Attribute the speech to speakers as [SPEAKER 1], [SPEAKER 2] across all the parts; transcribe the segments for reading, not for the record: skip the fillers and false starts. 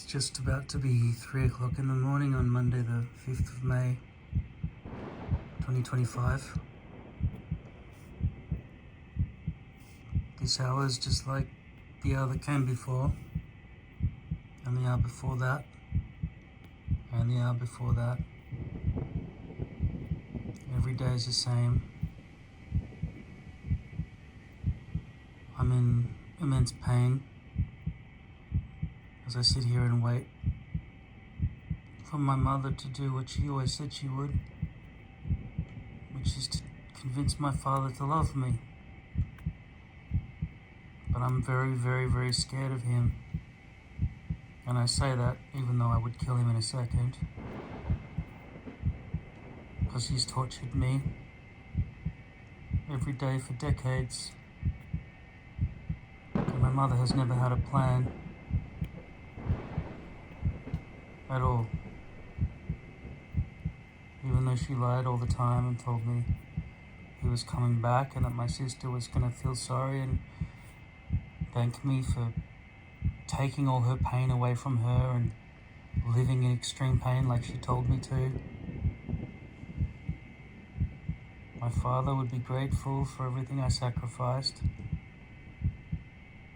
[SPEAKER 1] just about to be 3 o'clock in the morning on Monday the 5th of May 2025. This hour is just like the hour that came before, and the hour before that, and the hour before that. Every day is the same. I'm in immense pain as I sit here and wait for my mother to do what she always said she would, which is to convince my father to love me. But I'm very, very, very scared of him. And I say that even though I would kill him in a second, because he's tortured me every day for decades. And my mother has never had a plan at all. Even though she lied all the time and told me he was coming back and that my sister was going to feel sorry and thank me for taking all her pain away from her and living in extreme pain like she told me to. My father would be grateful for everything I sacrificed,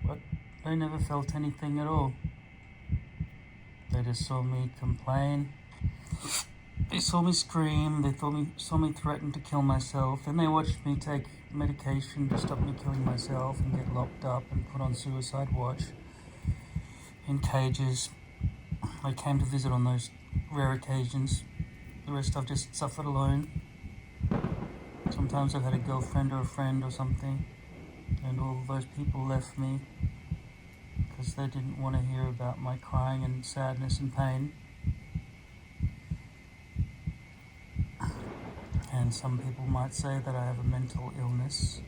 [SPEAKER 1] but they never felt anything at all. They just saw me complain. They saw me scream. They saw me threaten to kill myself. Then they watched me take medication to stop me killing myself and get locked up and put on suicide watch in cages. I came to visit on those rare occasions. The rest I've just suffered alone. Sometimes I've had a girlfriend or a friend or something, and all those people left me because they didn't want to hear about my crying and sadness and pain. And some people might say that I have a mental illness,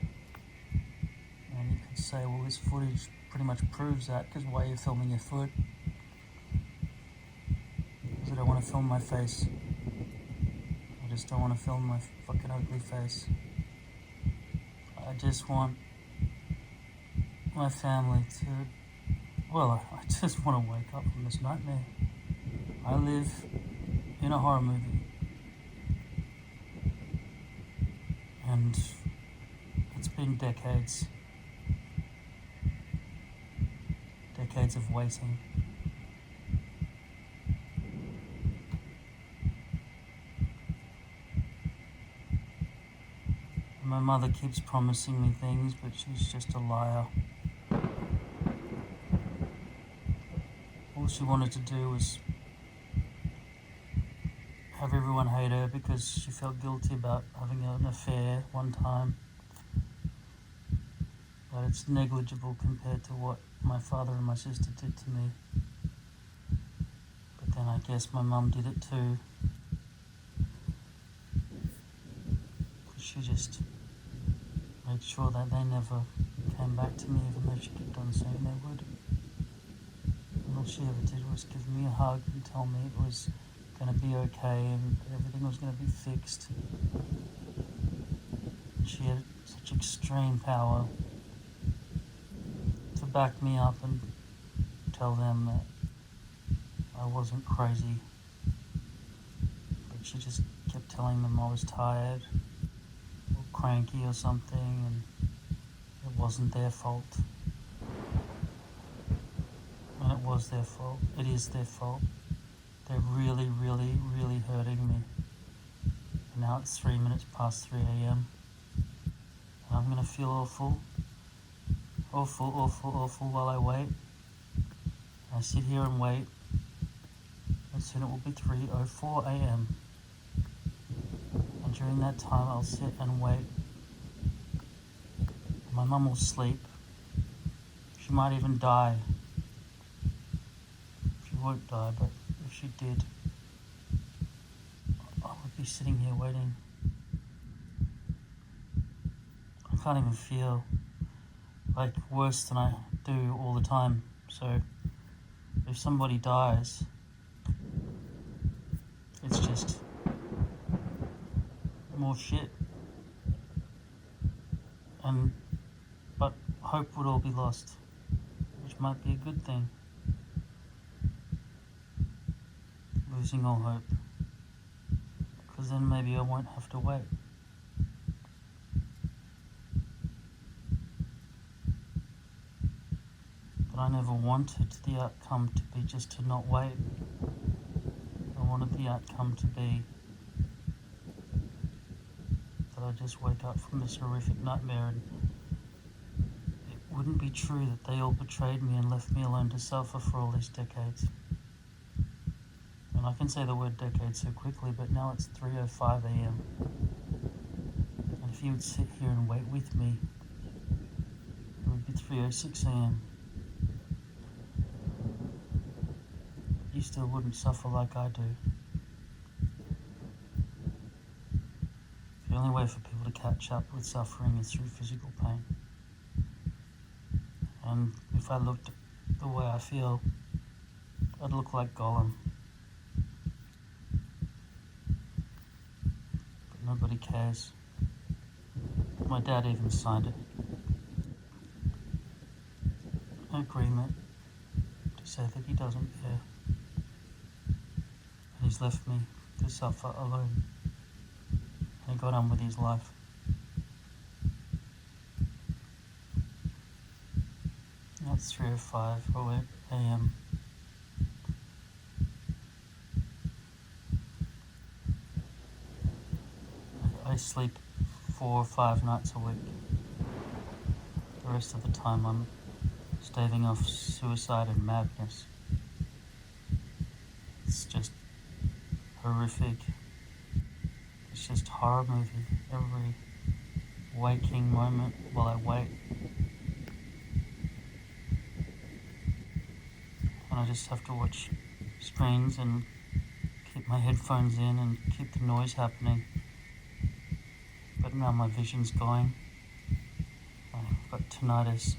[SPEAKER 1] and you could say, well, this footage pretty much proves that, because why are you filming your foot? Because I don't want to film my face. I just don't want to film my fucking ugly face. I just want my family to, well, I just want to wake up from this nightmare. I live in a horror movie. And it's been decades of waiting. And my mother keeps promising me things, but she's just a liar. All she wanted to do was have everyone hate her because she felt guilty about having an affair one time. But it's negligible compared to what my father and my sister did to me. But then I guess my mum did it too. She just made sure that they never came back to me, even though she kept on saying they would. And all she ever did was give me a hug and tell me it was going to be okay and everything was going to be fixed. She had such extreme power to back me up and tell them that I wasn't crazy. But she just kept telling them I was tired or cranky or something, and it wasn't their fault. And it was their fault. It is their fault. They're really, really, really hurting me. And now it's 3 minutes past 3 a.m. And I'm going to feel awful while I wait. I sit here and wait. And soon it will be 3:04 a.m. And during that time I'll sit and wait. My mum will sleep. She might even die. She won't die, but if she did, I would be sitting here waiting. I can't even feel like worse than I do all the time. So if somebody dies, it's just more shit. But hope would all be lost, which might be a good thing. losing all hope, because then maybe I won't have to wait. But I never wanted the outcome to be just to not wait. I wanted the outcome to be that I just wake up from this horrific nightmare and it wouldn't be true that they all betrayed me and left me alone to suffer for all these decades. And I can say the word decade so quickly, but now it's 3:05 a.m. And if you would sit here and wait with me, it would be 3:06 a.m. You still wouldn't suffer like I do. The only way for people to catch up with suffering is through physical pain. And if I looked the way I feel, I'd look like Gollum. But nobody cares. My dad even signed it. An agreement to say that he doesn't care. And he's left me to suffer alone. And he got on with his life. Now it's 3:05 a.m. I sleep 4 or 5 nights a week. The rest of the time I'm staving off suicide and madness. It's just horrific. It's just horror movie. Every waking moment while I wait. And I just have to watch screens and keep my headphones in and keep the noise happening. But now my vision's going. I've got tinnitus.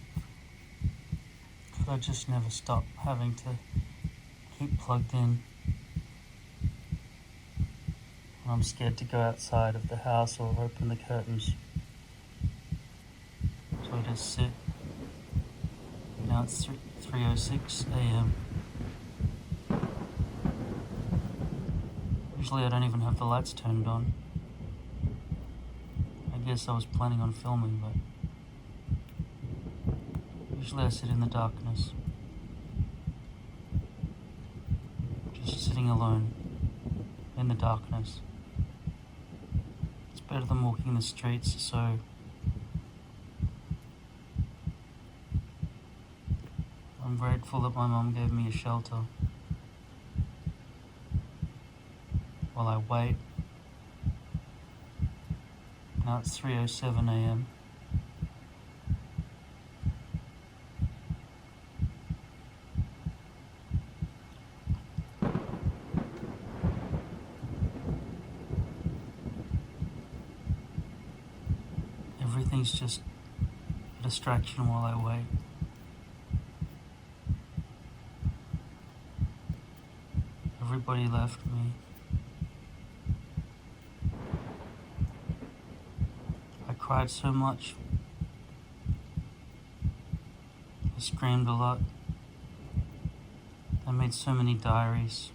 [SPEAKER 1] Could I just never stop having to keep plugged in? And I'm scared to go outside of the house or open the curtains. So I just sit. Now it's 3:06 a.m. Usually I don't even have the lights turned on. I guess I was planning on filming, but usually I sit in the darkness, just sitting alone in the darkness. It's better than walking the streets, so I'm grateful that my mum gave me a shelter while I wait. Now it's 3:07 a.m. Everything's just a distraction while I wait. Everybody left me. I cried so much. I screamed a lot. I made so many diaries.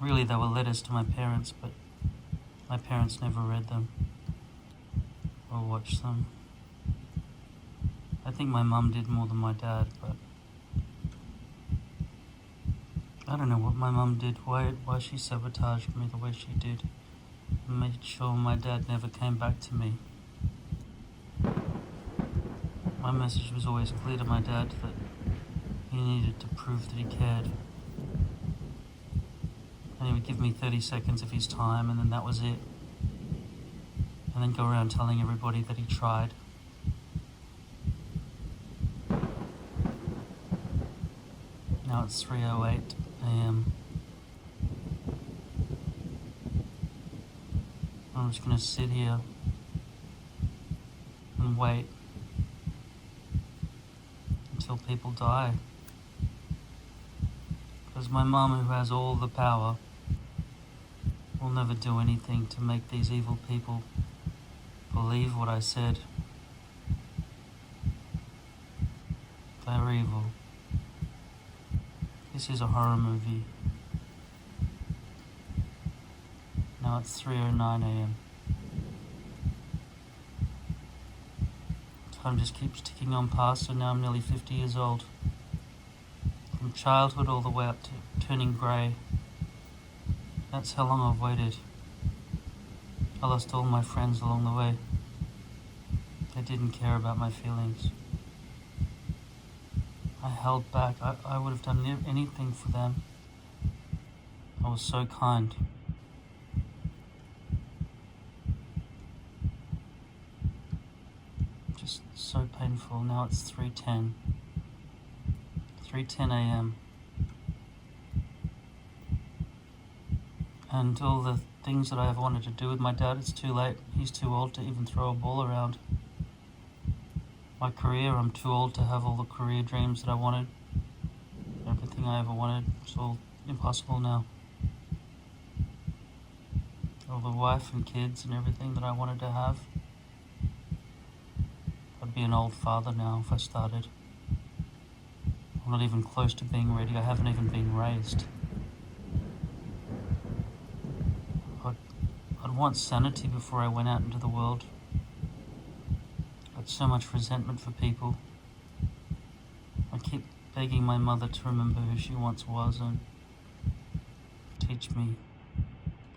[SPEAKER 1] Really, they were letters to my parents, but my parents never read them or watched them. I think my mum did more than my dad, but I don't know what my mum did, why she sabotaged me the way she did, and made sure my dad never came back to me. My message was always clear to my dad that he needed to prove that he cared. And he would give me 30 seconds of his time, and then that was it. And then go around telling everybody that he tried. Now it's 3:08 a.m. I'm just going to sit here and wait until people die. Because my mum, who has all the power, will never do anything to make these evil people believe what I said. They're evil. This is a horror movie. Now it's 3:09 a.m. Time just keeps ticking on past, and now I'm nearly 50 years old. From childhood all the way up to turning grey. That's how long I've waited. I lost all my friends along the way. They didn't care about my feelings. I held back. I would have done anything for them. I was so kind. Just so painful. Now it's 3:10. 3:10 a.m. And all the things that I ever wanted to do with my dad, it's too late. He's too old to even throw a ball around. My career, I'm too old to have all the career dreams that I wanted. Everything I ever wanted, it's all impossible now. All the wife and kids and everything that I wanted to have. I'd be an old father now if I started. I'm not even close to being ready. I haven't even been raised. I'd want sanity before I went out into the world. I had so much resentment for people. I keep begging my mother to remember who she once was and teach me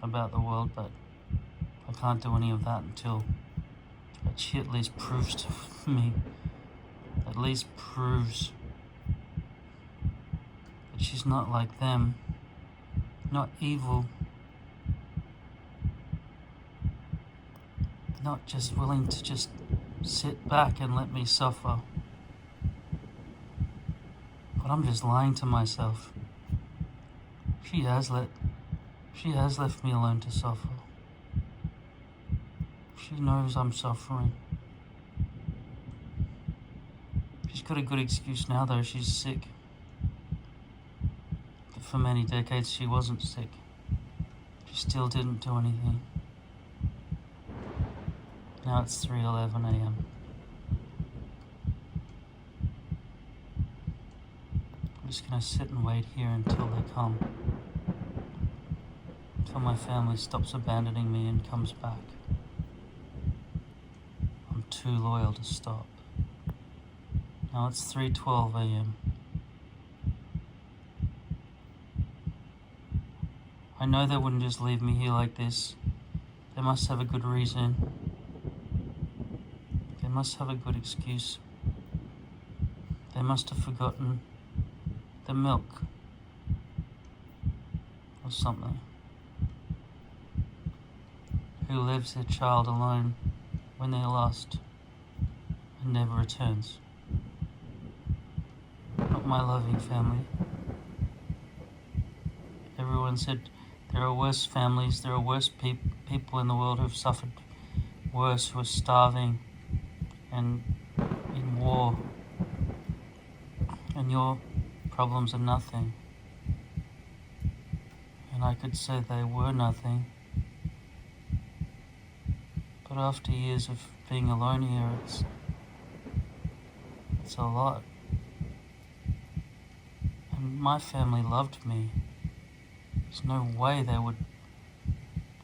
[SPEAKER 1] about the world, but I can't do any of that until she at least proves to me, at least proves that she's not like them, not evil, not just willing to just sit back and let me suffer. But I'm just lying to myself. She has left me alone to suffer. She knows I'm suffering. She's got a good excuse now though, she's sick. But for many decades she wasn't sick. She still didn't do anything. Now it's 3:11 a.m. I'm just going to sit and wait here until they come. Until my family stops abandoning me and comes back. I'm too loyal to stop. Now it's 3:12 a.m. I know they wouldn't just leave me here like this. They must have a good reason. They must have a good excuse. They must have forgotten the milk or something. Who leaves their child alone when they're lost and never returns? Not my loving family. Everyone said there are worse families, there are worse people in the world who've suffered worse, who are starving and in war, and your problems are nothing. And I could say they were nothing, but after years of being alone here, it's a lot. And my family loved me. There's no way they would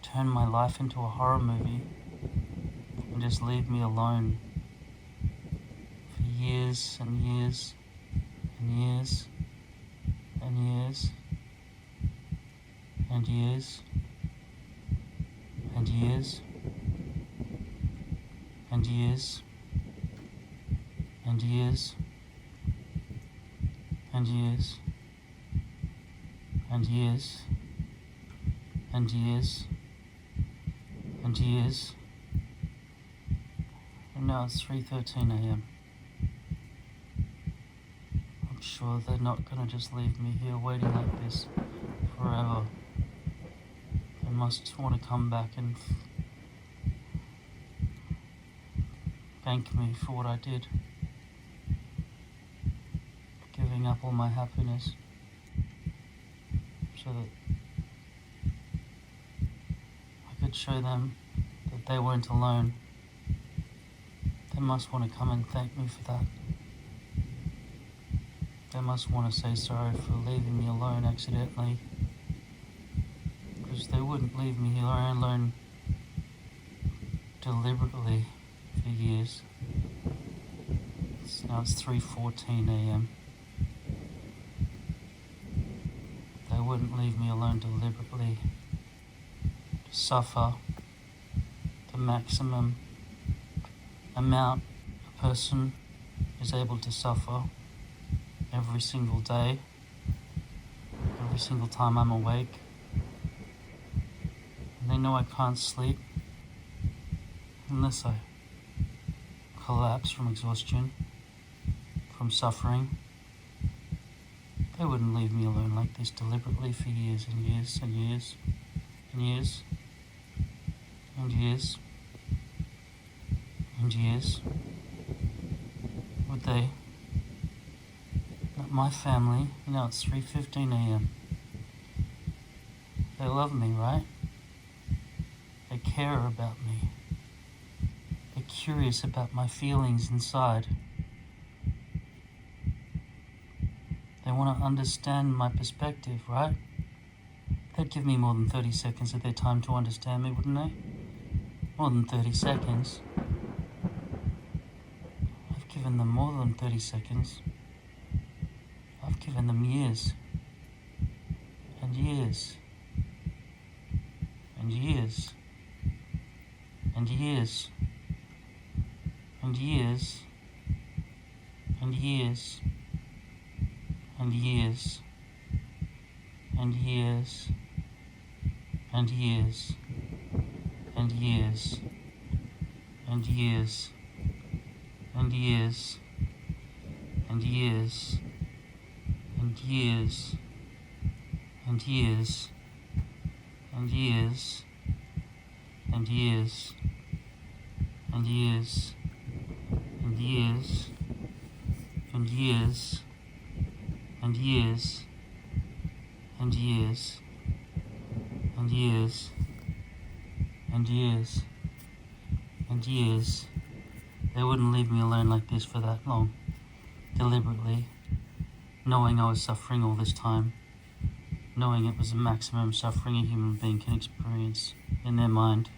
[SPEAKER 1] turn my life into a horror movie and just leave me alone for years and years and years and years and years and years and years and years and years and years and years and years, and now it's 3:13 a.m. I'm sure they're not going to just leave me here waiting like this forever. They must want to come back and thank me for what I did, for giving up all my happiness, so that I could show them that they weren't alone. They must want to come and thank me for that. They must want to say sorry for leaving me alone accidentally, because they wouldn't leave me here alone deliberately for years. Now it's 3:14 a.m. They wouldn't leave me alone deliberately to suffer the maximum amount a person is able to suffer every single day, every single time I'm awake. And they know I can't sleep unless I collapse from exhaustion, from suffering. They wouldn't leave me alone like this deliberately for years and years and years and years and years and years. Would they? Not my family. It's 3:15 a.m. They love me, right? They care about me. They're curious about my feelings inside. They want to understand my perspective, right? They'd give me more than 30 seconds of their time to understand me, wouldn't they? More than 30 seconds. I've given them more than 30 seconds. I've given them years. And years. And years. And years. And years. And years. And years, and years, and years, and years, and years, and years, and years, and years, and years, and years, and years, and years, and years, and years, and years, and years, and years, and years, and years. They wouldn't leave me alone like this for that long, deliberately, knowing I was suffering all this time, knowing it was the maximum suffering a human being can experience in their mind.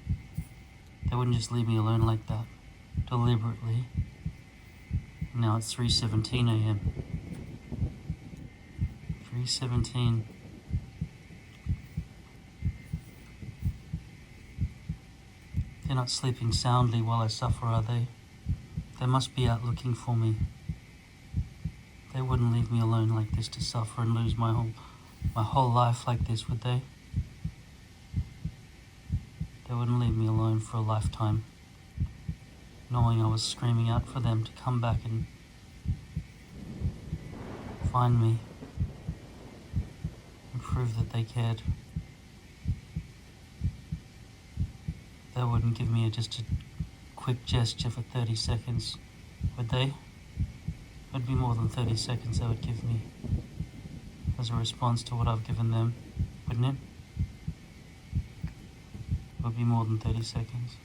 [SPEAKER 1] They wouldn't just leave me alone like that, deliberately. Now it's 3:17 a.m. 3:17. They're not sleeping soundly while I suffer, are they? They must be out looking for me. They wouldn't leave me alone like this to suffer and lose my whole life like this, would they? They wouldn't leave me alone for a lifetime, knowing I was screaming out for them to come back and find me. Prove that they cared. They wouldn't give me just a quick gesture for 30 seconds, would they? It would be more than 30 seconds they would give me as a response to what I've given them, wouldn't it? It would be more than 30 seconds.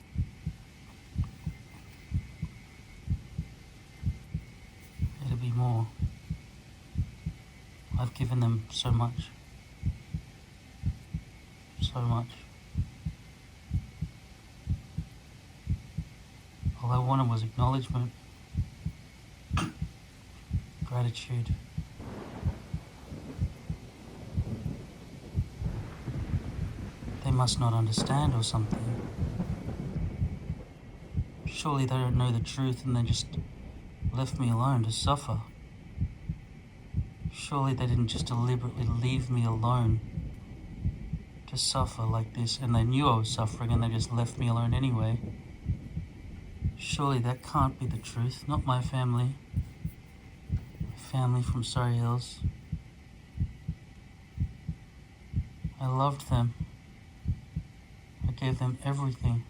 [SPEAKER 1] It'll be more. I've given them so much. So much. All I wanted was acknowledgement, gratitude. They must not understand or something. Surely they don't know the truth and they just left me alone to suffer. Surely they didn't just deliberately leave me alone to suffer like this, and they knew I was suffering and they just left me alone anyway. Surely that can't be the truth. Not my family. My family from Surrey Hills. I loved them. I gave them everything.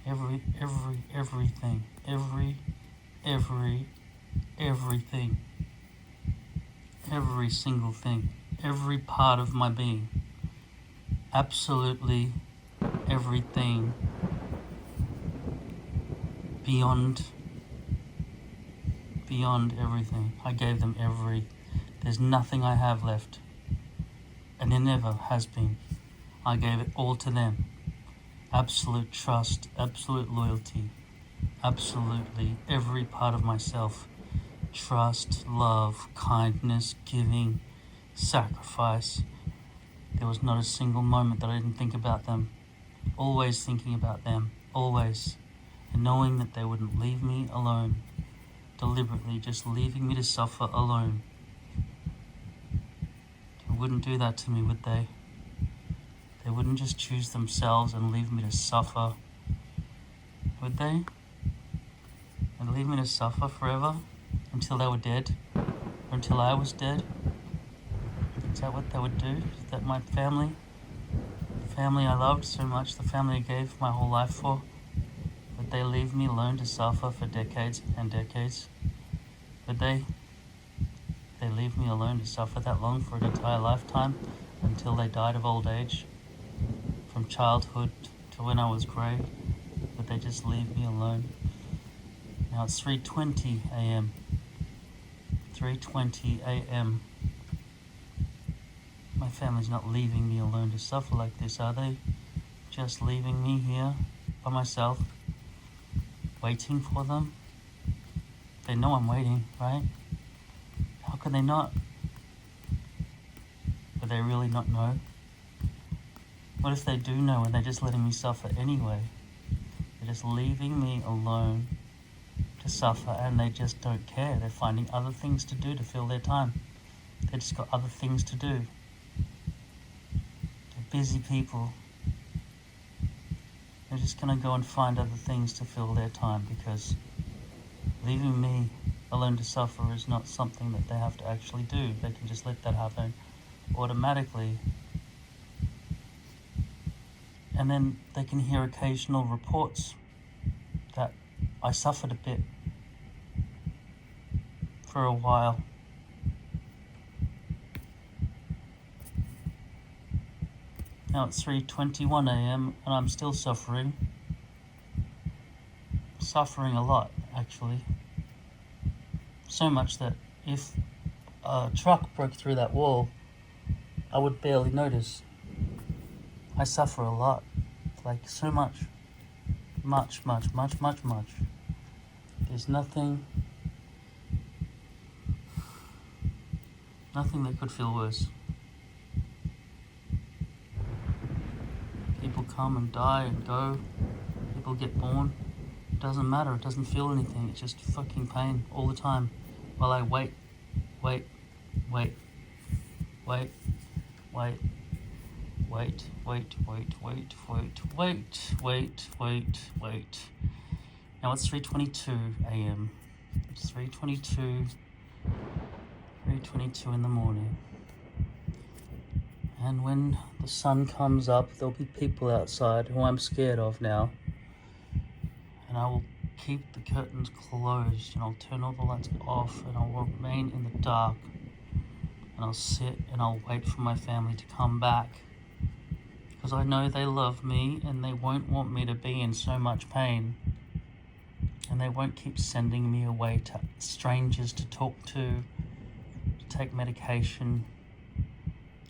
[SPEAKER 1] Everything. Everything. Every single thing. Every part of my being. Absolutely everything. Beyond everything. I gave them there's nothing I have left. And there never has been. I gave it all to them. Absolute trust, absolute loyalty, absolutely every part of myself. Trust, love, kindness, giving, sacrifice. There was not a single moment that I didn't think about them. Always thinking about them, always. And knowing that they wouldn't leave me alone. Deliberately just leaving me to suffer alone. They wouldn't do that to me, would they? They wouldn't just choose themselves and leave me to suffer, would they? And leave me to suffer forever until they were dead, or until I was dead? Is that what they would do? Is that my family? The family I loved so much, the family I gave my whole life for? Would they leave me alone to suffer for decades and decades? Would they? They leave me alone to suffer that long for an entire lifetime until they died of old age? From childhood to when I was grey? Would they just leave me alone? Now it's 3:20 a.m. 3:20 a.m. My family's not leaving me alone to suffer like this, are they? Just leaving me here by myself, waiting for them? They know I'm waiting, right? How could they not? Would they really not know? What if they do know and they're just letting me suffer anyway? They're just leaving me alone to suffer, and they just don't care. They're finding other things to do to fill their time. They just got other things to do. They're busy people. They're just going to go and find other things to fill their time, because leaving me alone to suffer is not something that they have to actually do. They can just let that happen automatically. And then they can hear occasional reports that I suffered a bit for a while. Now it's 3:21 a.m. and I'm still suffering. Suffering a lot, actually. So much that if a truck broke through that wall, I would barely notice. I suffer a lot. Like, so much. Much. There's nothing that could feel worse. People come and die and go. People get born. It doesn't matter. It doesn't feel anything. It's just fucking pain all the time. While I wait. Now it's 3:22 a.m. It's 3:22 in the morning. And when the sun comes up, there'll be people outside who I'm scared of now. And I will keep the curtains closed, and I'll turn all the lights off, and I'll remain in the dark. And I'll sit and I'll wait for my family to come back. Because I know they love me, and they won't want me to be in so much pain. And they won't keep sending me away to strangers to talk to take medication.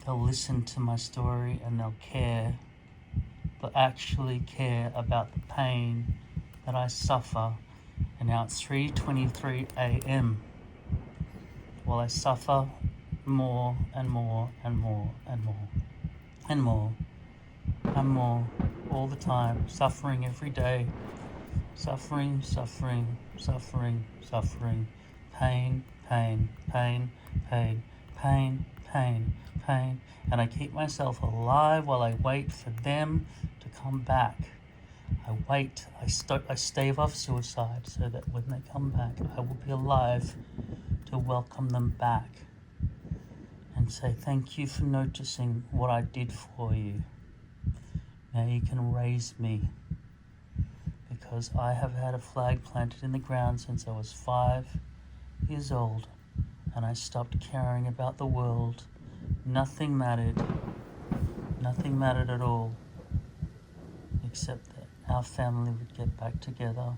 [SPEAKER 1] They'll listen to my story and they'll care. They'll actually care about the pain that I suffer. And now it's 3:23 a.m. while I suffer more and more all the time, suffering every day, suffering, pain, and I keep myself alive while I wait for them to come back. I stave off suicide so that when they come back, I will be alive to welcome them back and say, thank you for noticing what I did for you. Now you can raise me, because I have had a flag planted in the ground since I was 5 years old, and I stopped caring about the world. Nothing mattered at all, except that our family would get back together.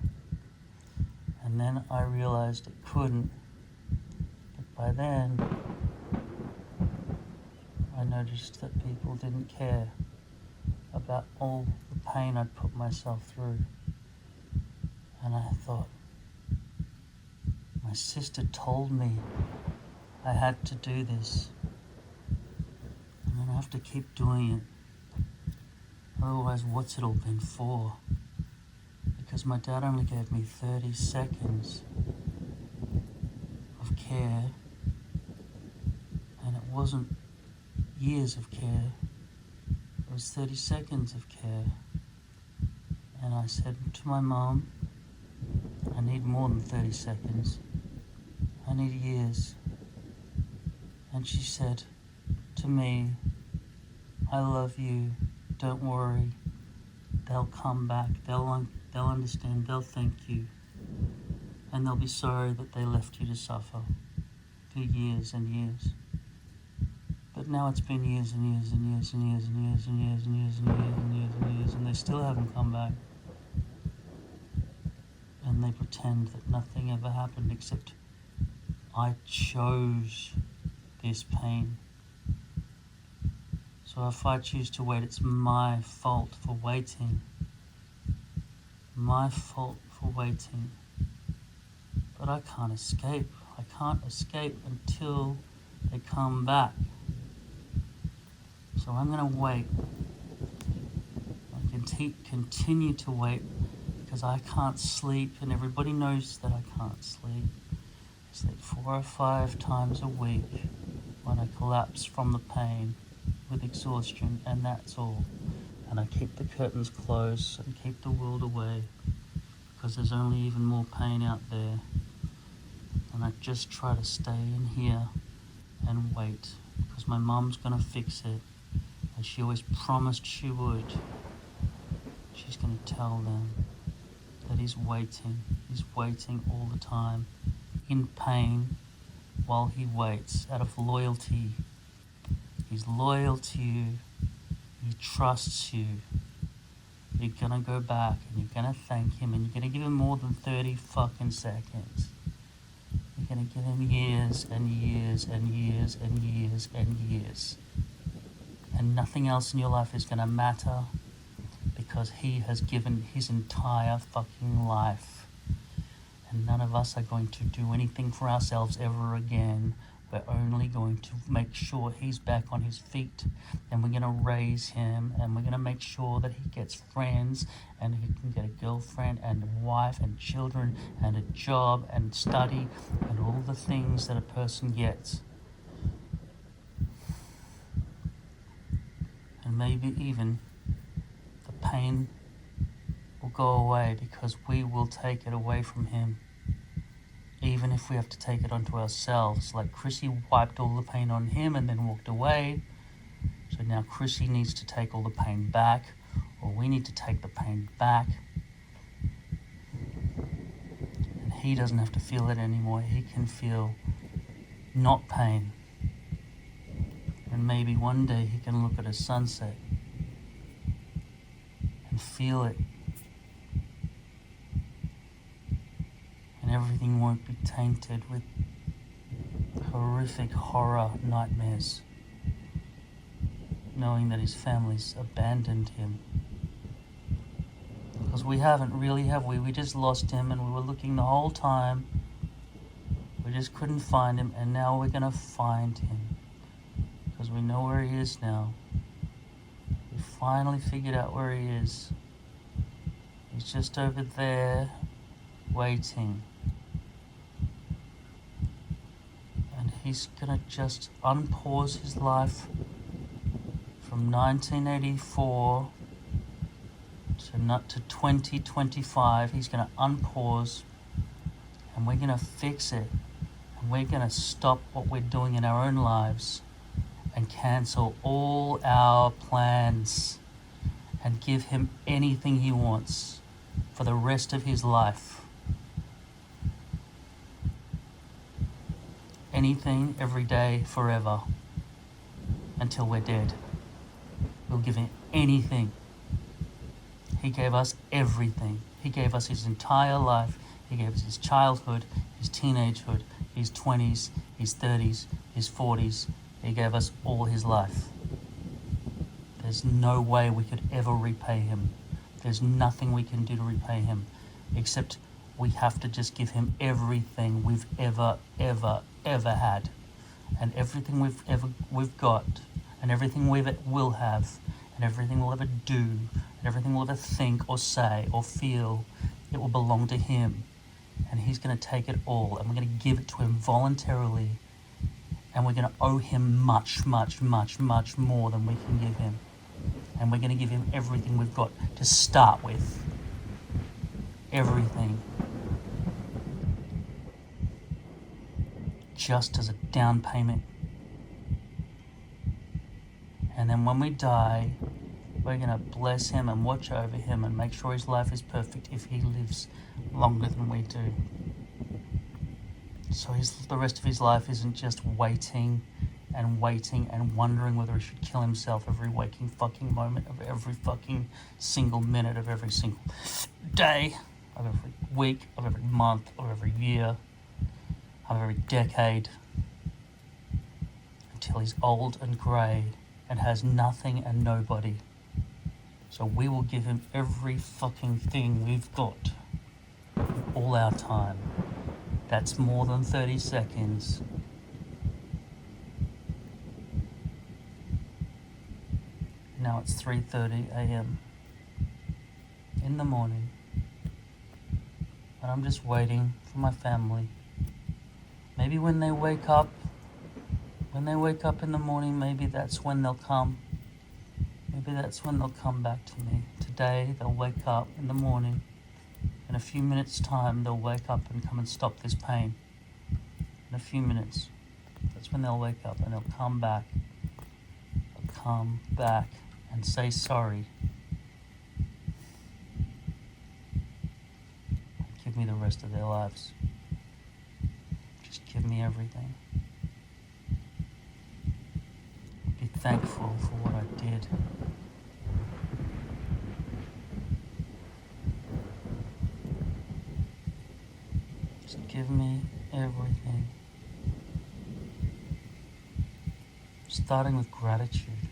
[SPEAKER 1] And then I realized it couldn't, but by then I noticed that people didn't care. about all the pain I'd put myself through. And I thought, my sister told me I had to do this. I'm going to have to keep doing it. Otherwise, what's it all been for? Because my dad only gave me 30 seconds of care, and it wasn't years of care, it was 30 seconds of care. And I said to my mum, I need more than 30 seconds, I need years. And she said to me, I love you, don't worry, they'll come back, they'll understand, they'll thank you, and they'll be sorry that they left you to suffer for years and years. But now it's been years and years and years and years and years and years and years and years and years and years, and they still haven't come back. And they pretend that nothing ever happened, except I chose this pain. So if I choose to wait, it's my fault for waiting. My fault for waiting. But I can't escape. I can't escape until they come back. So I'm going to wait. I can continue to wait because I can't sleep, and everybody knows that I can't sleep. I sleep 4 or 5 times a week when I collapse from the pain with exhaustion, and that's all. And I keep the curtains closed and keep the world away because there's only even more pain out there. And I just try to stay in here and wait because my mum's going to fix it, and she always promised she would. She's going to tell them that he's waiting all the time in pain while he waits out of loyalty. He's loyal to you, he trusts you. You're gonna go back and you're gonna thank him, and you're gonna give him more than 30 fucking seconds. You're gonna give him years and years and years and years and years. And nothing else in your life is gonna matter because he has given his entire fucking life. And none of us are going to do anything for ourselves ever again. We're only going to make sure he's back on his feet, and we're going to raise him, and we're going to make sure that he gets friends, and he can get a girlfriend and a wife and children and a job and study and all the things that a person gets. And maybe even the pain will go away because we will take it away from him. Even if we have to take it onto ourselves. Like Chrissy wiped all the pain on him and then walked away. So now Chrissy needs to take all the pain back, or we need to take the pain back. And he doesn't have to feel it anymore. He can feel not pain. And maybe one day he can look at a sunset and feel it. Everything won't be tainted with horrific horror nightmares, knowing that his family's abandoned him. Because we haven't really, have we? We just lost him, and we were looking the whole time. We just couldn't find him, and now we're going to find him. Because we know where he is now. We finally figured out where he is. He's just over there, waiting. He's gonna just unpause his life from 1984 to 2025. He's gonna unpause, and we're gonna fix it, and we're gonna stop what we're doing in our own lives and cancel all our plans and give him anything he wants for the rest of his life. Anything, every day, forever, until we're dead. We'll give him anything. He gave us everything. He gave us his entire life. He gave us his childhood, his teenagehood, his 20s, his 30s, his 40s. He gave us all his life. There's no way we could ever repay him. There's nothing we can do to repay him, except we have to just give him everything we've ever had, and everything we've got, and everything we will have, and everything we'll ever do, and everything we'll ever think or say or feel. It will belong to him, and he's going to take it all, and we're going to give it to him voluntarily, and we're going to owe him much more than we can give him. And we're going to give him everything we've got to start with. Everything. Just as a down payment. And then when we die, we're going to bless him and watch over him and make sure his life is perfect if he lives longer than we do. So the rest of his life isn't just waiting and wondering whether he should kill himself every waking fucking moment of every fucking single minute of every single day, of every week, of every month, of every year, of every decade, until he's old and grey and has nothing and nobody. So we will give him every fucking thing we've got, all our time. That's more than 30 seconds. Now it's 3:30 a.m. in the morning, and I'm just waiting for my family. Maybe when they wake up in the morning, maybe that's when they'll come. Maybe that's when they'll come back to me. Today they'll wake up in the morning. In a few minutes' time, they'll wake up and come and stop this pain. In a few minutes, that's when they'll wake up and they'll come back. They'll come back and say sorry. Give me the rest of their lives. Just give me everything. Be thankful for what I did. Just give me everything. Starting with gratitude.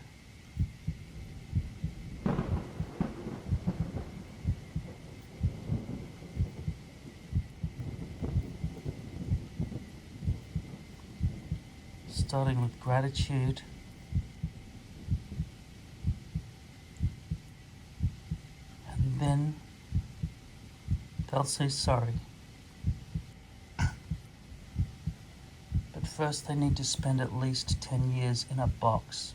[SPEAKER 1] Starting with gratitude. And then they'll say sorry. But first they need to spend at least 10 years in a box.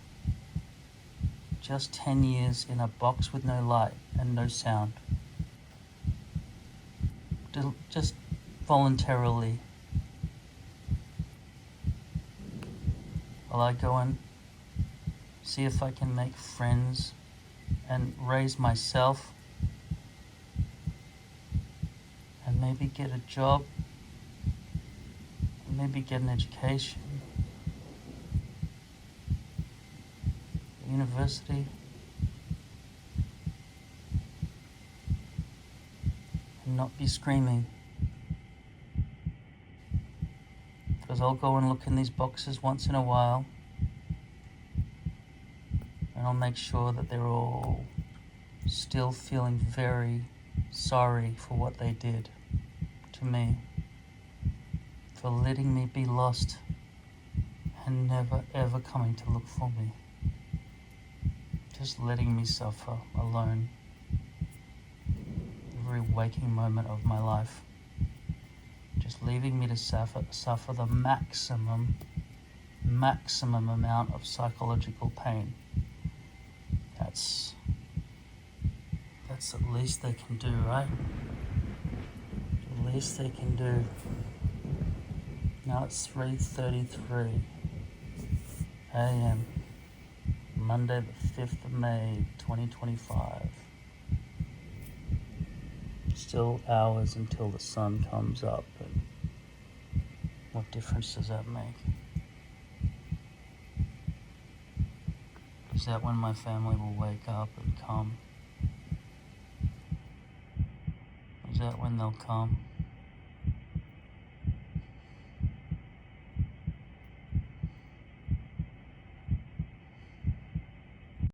[SPEAKER 1] Just 10 years in a box with no light and no sound. Just voluntarily. While I go and see if I can make friends and raise myself and maybe get a job and maybe get an education, university, and not be screaming. Because I'll go and look in these boxes once in a while and I'll make sure that they're all still feeling very sorry for what they did to me, for letting me be lost and never ever coming to look for me, just letting me suffer alone every waking moment of my life. Just leaving me to suffer the maximum amount of psychological pain. That's the least they can do, right? The least they can do. Now it's 3:33 a.m. Monday the 5th of May 2025. Still hours until the sun comes up, but what difference does that make? Is that when my family will wake up and come? Is that when they'll come?